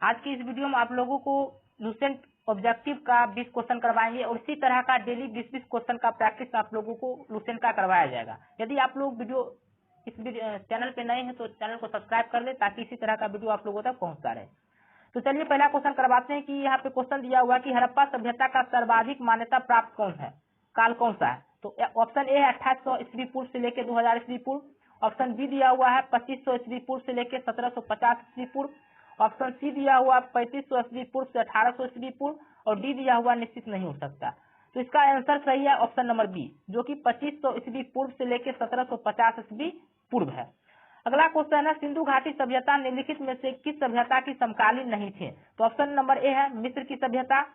आज की इस वीडियो में आप लोगों को लुसेंट ऑब्जेक्टिव का 20 क्वेश्चन करवाएंगे और इसी तरह का डेली 20-20 क्वेश्चन का प्रैक्टिस आप लोगों को लुसेंट का करवाया जाएगा। यदि आप लोग इस चैनल पे नए हैं तो चैनल को सब्सक्राइब कर ले ताकि इसी तरह का वीडियो आप लोगों तक पहुंचता रहे। तो चलिए पहला क्वेश्चन करवाते हैं कि यहाँ पे क्वेश्चन दिया हुआ कि हड़प्पा सभ्यता का सर्वाधिक मान्यता प्राप्त काल कौन सा है। तो ऑप्शन ए है 2800 ईस्वी पूर्व से लेकर 2000 ईस्वी पूर्व। ऑप्शन बी दिया हुआ है 2500 ईस्वी पूर्व से लेकर 1750 ईस्वी पूर्व। ऑप्शन सी दिया हुआ 3500 ईस्वी पूर्व से 1800 ईस्वी पूर्व और डी दिया हुआ निश्चित नहीं हो सकता। तो इसका आंसर सही है ऑप्शन नंबर बी, जो कि 2500 ईस्वी पूर्व से लेकर 1750 ईस्वी पूर्व है। अगला क्वेश्चन है सिंधु घाटी सभ्यता निम्नलिखित में से किस सभ्यता की समकालीन नहीं थे। तो ऑप्शन नंबर ए है मिस्र की सभ्यता।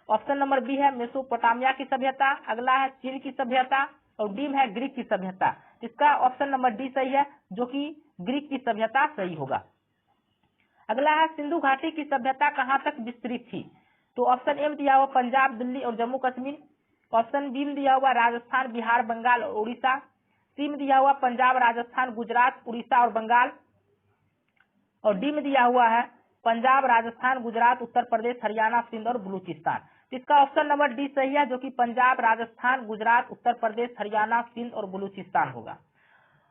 ऑप्शन नंबर बी है मेसोपोटामिया की सभ्यता। अगला है चीन की सभ्यता और डी है ग्रीक की सभ्यता। इसका ऑप्शन नंबर डी सही है, जो कि ग्रीक की सभ्यता सही होगा। अगला है सिंधु घाटी की सभ्यता कहाँ तक विस्तृत थी। तो ऑप्शन ए में दिया हुआ पंजाब, दिल्ली और जम्मू कश्मीर। ऑप्शन बी में दिया हुआ राजस्थान, बिहार, बंगाल और उड़ीसा। सी में दिया हुआ पंजाब, राजस्थान, गुजरात, उड़ीसा और बंगाल। और डी में दिया हुआ है पंजाब, राजस्थान, गुजरात, उत्तर प्रदेश, हरियाणा, सिंध और बलूचिस्तान। तो इसका ऑप्शन नंबर डी सही है, जो कि पंजाब, राजस्थान, गुजरात, उत्तर प्रदेश, हरियाणा, सिंध और बलूचिस्तान होगा।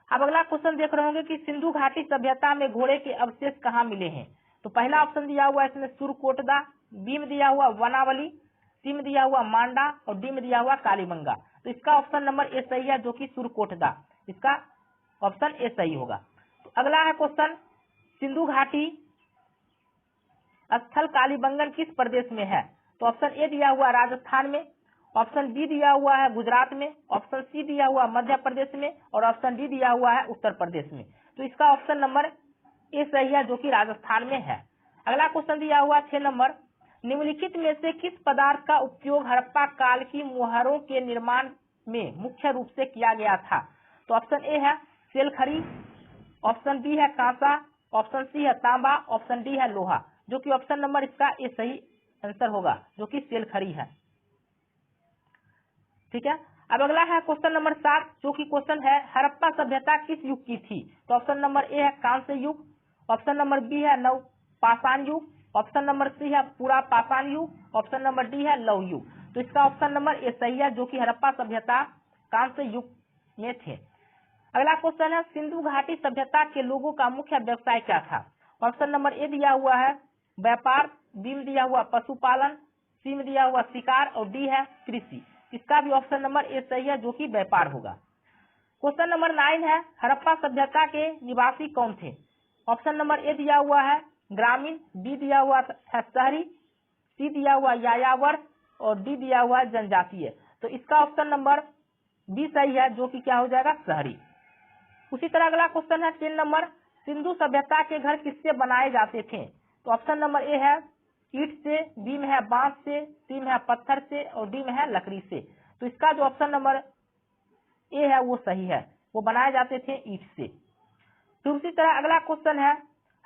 अब अगला क्वेश्चन देख रहे होंगे कि सिंधु घाटी सभ्यता में घोड़े के अवशेष कहाँ मिले हैं। तो पहला ऑप्शन दिया हुआ इसमें सुरकोटदा, बी में दिया हुआ वनावली, सी में दिया हुआ मांडा और डी में दिया हुआ कालीबंगा। तो इसका ऑप्शन नंबर ए सही है, जो कि सुरकोटदा। इसका ऑप्शन ए सही होगा। तो अगला है क्वेश्चन सिंधु घाटी स्थल कालीबंगन किस प्रदेश में है। तो ऑप्शन ए दिया हुआ राजस्थान में। ऑप्शन बी दिया हुआ है गुजरात में। ऑप्शन सी दिया हुआ मध्य प्रदेश में और ऑप्शन डी दिया हुआ है उत्तर प्रदेश में। तो इसका ऑप्शन नंबर ए सही है, जो कि राजस्थान में है। अगला क्वेश्चन दिया हुआ 6 नंबर, निम्नलिखित में से किस पदार्थ का उपयोग हड़प्पा काल की मुहरों के निर्माण में मुख्य रूप से किया गया था। तो ऑप्शन ए है सेलखरी, ऑप्शन बी है कांसा, ऑप्शन सी है तांबा, ऑप्शन डी है लोहा, जो कि ऑप्शन नंबर इसका ए सही आंसर होगा, जो कि सेलखरी है। ठीक है। अब अगला है क्वेश्चन नंबर 7, जो कि क्वेश्चन है हड़प्पा सभ्यता किस युग की थी। तो ऑप्शन नंबर ए है कांस्य युग। ऑप्शन नंबर बी है नवपाषाण युग। ऑप्शन नंबर सी है पुरापाषाण युग। ऑप्शन नंबर डी है लौह युग। तो इसका ऑप्शन नंबर ए सही है, जो कि हड़प्पा सभ्यता कांस्य युग में थे। अगला क्वेश्चन है सिंधु घाटी सभ्यता के लोगों का मुख्य व्यवसाय क्या था। ऑप्शन नंबर ए दिया हुआ है व्यापार, बी में दिया हुआ पशुपालन, सी में दिया हुआ शिकार और डी है कृषि। इसका भी ऑप्शन नंबर ए सही है, जो कि व्यापार होगा। क्वेश्चन नंबर 9 है हड़प्पा सभ्यता के निवासी कौन थे। ऑप्शन नंबर ए दिया हुआ है ग्रामीण, बी दिया हुआ है शहरी, सी दिया हुआ यायावर और डी दिया हुआ जनजातीय। तो इसका ऑप्शन नंबर बी सही है, जो कि क्या हो जाएगा शहरी। उसी तरह अगला क्वेश्चन है 3 नंबर, सिंधु सभ्यता के घर किससे बनाए जाते थे। तो ऑप्शन नंबर ए है ईंट से, बी में है बांस से, सी में है पत्थर से और डी में है लकड़ी से। तो इसका जो ऑप्शन नंबर ए है वो सही है, वो बनाए जाते थे ईंट से। फिर उसी तरह अगला क्वेश्चन है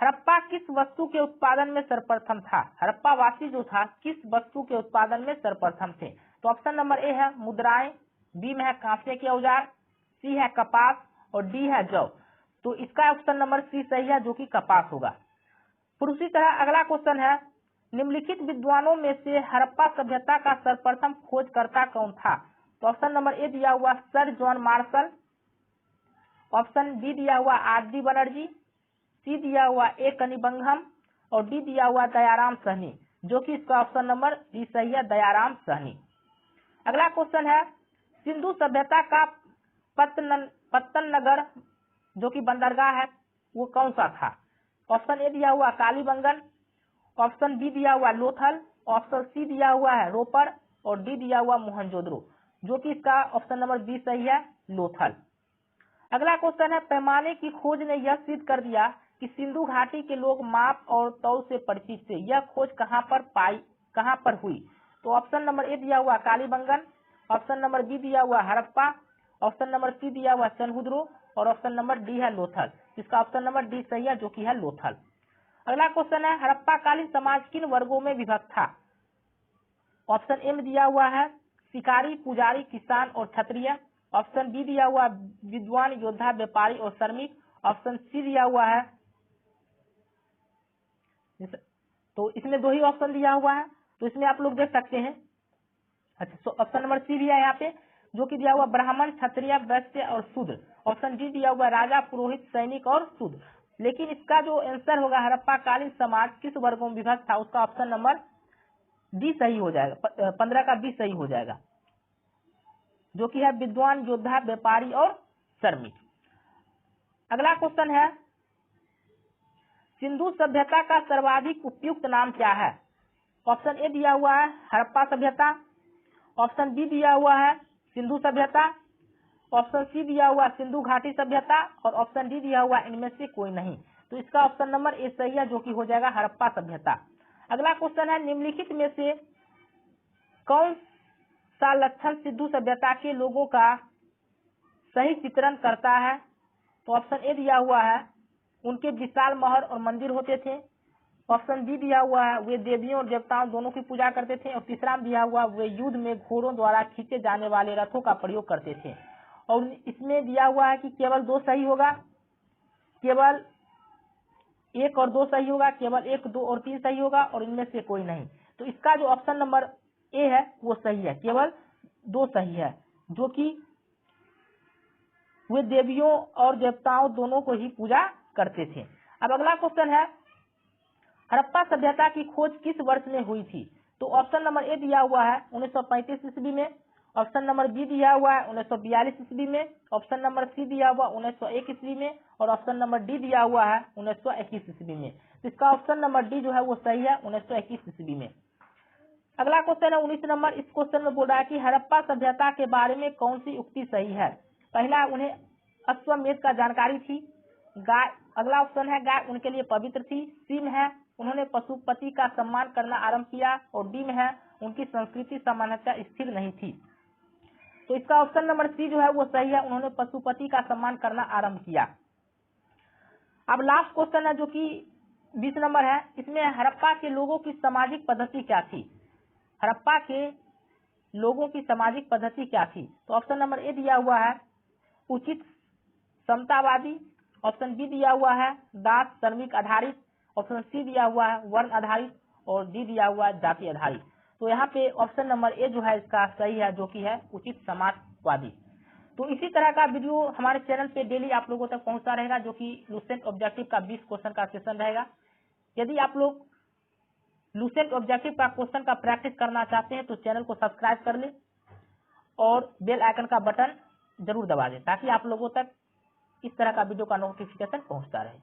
हड़प्पा किस वस्तु के उत्पादन में सर्वप्रथम था। हड़प्पा वासी जो था किस वस्तु के उत्पादन में सर्वप्रथम थे। तो ऑप्शन नंबर ए है मुद्राएं, बी में है कांसे के औजार, सी है कपास और डी है जौ। तो इसका ऑप्शन नंबर सी सही है, जो कि कपास होगा। फिर उसी तरह अगला क्वेश्चन है निम्नलिखित विद्वानों में से हड़प्पा सभ्यता का सर्वप्रथम खोजकर्ता कौन था। तो ऑप्शन नंबर ए दिया हुआ sir John Marshall. Option B दिया हुआ आर.डी. बनर्जी, सी दिया हुआ ए कनिबंघम और डी दिया हुआ दयाराम सहनी, जो कि इसका ऑप्शन नंबर डी सही है, दयाराम सहनी। अगला क्वेश्चन है सिंधु सभ्यता का पत्तन नगर जो कि बंदरगाह है वो कौन सा था। ऑप्शन ए दिया हुआ कालीबंगन, ऑप्शन बी दिया हुआ लोथल, ऑप्शन सी दिया हुआ है रोपर और डी दिया हुआ मोहनजोदड़ो, जो कि इसका ऑप्शन नंबर बी सही है, लोथल। अगला क्वेश्चन है पैमाने की खोज ने यह सिद्ध कर दिया कि सिंधु घाटी के लोग माप और तौल से परिचित थे। यह खोज कहाँ पर हुई। तो ऑप्शन नंबर ए दिया हुआ कालीबंगन, ऑप्शन नंबर बी दिया हुआ हड़प्पा, ऑप्शन नंबर सी दिया हुआ चनहुदरो और ऑप्शन नंबर डी है लोथल। इसका ऑप्शन नंबर डी सही है, जो कि है लोथल। अगला क्वेश्चन है हड़प्पा कालीन समाज किन वर्गों में विभक्त था। ऑप्शन ए में दिया हुआ है शिकारी, पुजारी, किसान और क्षत्रिय। ऑप्शन बी दिया हुआ विद्वान, योद्धा, व्यापारी और श्रमिक। ऑप्शन सी दिया हुआ है तो इसमें 2 ही ऑप्शन दिया हुआ है, तो इसमें आप लोग देख सकते हैं। अच्छा, तो ऑप्शन नंबर सी भी है यहाँ पे, जो कि दिया हुआ ब्राह्मण, क्षत्रिय, वैश्य और शूद्र। ऑप्शन डी दिया हुआ राजा, पुरोहित, सैनिक और शूद्र। लेकिन इसका जो आंसर होगा हड़प्पा कालीन समाज किस वर्गों में विभक्त था, उसका ऑप्शन नंबर डी सही हो जाएगा, 15 का बी सही हो जाएगा, जो कि है विद्वान, योद्धा, व्यापारी और श्रमिक। अगला क्वेश्चन है, सिंधु सभ्यता का सर्वाधिक उपयुक्त नाम क्या है। ऑप्शन ए दिया हुआ है हड़प्पा सभ्यता, ऑप्शन बी दिया हुआ है सिंधु सभ्यता, ऑप्शन सी दिया हुआ सिंधु घाटी सभ्यता और ऑप्शन डी दिया हुआ इनमें से कोई नहीं। तो इसका ऑप्शन नंबर ए सही है, जो कि हो जाएगा हड़प्पा सभ्यता। अगला क्वेश्चन है, निम्नलिखित में से कौन सा लक्षण सिंधु सभ्यता के लोगों का सही चित्रण करता है। तो ऑप्शन ए दिया हुआ है उनके विशाल महल और मंदिर होते थे, ऑप्शन बी दिया हुआ है वे देवियों और देवताओं दोनों की पूजा करते थे, और तीसरा दिया हुआ वे युद्ध में घोड़ों द्वारा खींचे जाने वाले रथों का प्रयोग करते थे। और इसमें दिया हुआ है कि केवल 2 सही होगा, केवल 1 और 2 सही होगा, केवल 1, 2 और 3 सही होगा और इनमें से कोई नहीं। तो इसका जो ऑप्शन नंबर ए है वो सही है, केवल 2 सही है, जो कि वे देवियों और देवताओं दोनों को ही पूजा करते थे। अब अगला क्वेश्चन है, हड़प्पा सभ्यता की खोज किस वर्ष में हुई थी। तो ऑप्शन नंबर ए दिया हुआ है 1935 ईस्वी में, ऑप्शन नंबर बी दिया हुआ है 1942 ईस्वी में, ऑप्शन नंबर सी दिया हुआ 1901 ईस्वी में और ऑप्शन नंबर डी दिया हुआ है 1921 ईस्वी में। तो इसका ऑप्शन नंबर डी जो है वो सही है, 1921 ईस्वी में। अगला क्वेश्चन है 19 नंबर। इस क्वेश्चन में बोल रहा है कि हड़प्पा सभ्यता के बारे में कौन सी उक्ति सही है। पहला, उन्हें अश्वमेध का जानकारी थी। गाय, अगला ऑप्शन है गाय उनके लिए पवित्र थी। सी में है उन्होंने पशुपति का सम्मान करना आरंभ किया और डी में है उनकी संस्कृति सामान्यतः स्थिर नहीं थी। तो इसका ऑप्शन नंबर सी जो है वो सही है, उन्होंने पशुपति का सम्मान करना आरंभ किया। अब लास्ट क्वेश्चन है जो कि 20 नंबर है। इसमें हड़प्पा के लोगों की सामाजिक पद्धति क्या थी। हड़प्पा के लोगों की सामाजिक पद्धति क्या थी। तो ऑप्शन नंबर ए दिया हुआ है उचित समतावादी, ऑप्शन बी दिया हुआ है दास श्रमिक आधारित, ऑप्शन सी दिया हुआ है वर्ण आधारित और डी दिया हुआ है जाति आधारित। तो यहाँ पे ऑप्शन नंबर ए जो है इसका सही है, जो कि है उचित समाजवादी। तो इसी तरह का वीडियो हमारे चैनल पे डेली आप लोगों तक पहुंचता रहेगा, जो कि लुसेंट ऑब्जेक्टिव का 20 क्वेश्चन का सेशन रहेगा। यदि आप लोग लुसेंट ऑब्जेक्टिव का क्वेश्चन का प्रैक्टिस करना चाहते हैं तो चैनल को सब्सक्राइब कर लें और बेल आइकन का बटन जरूर दबा दें, ताकि आप लोगों तक इस तरह का वीडियो का नोटिफिकेशन पहुंचता रहे।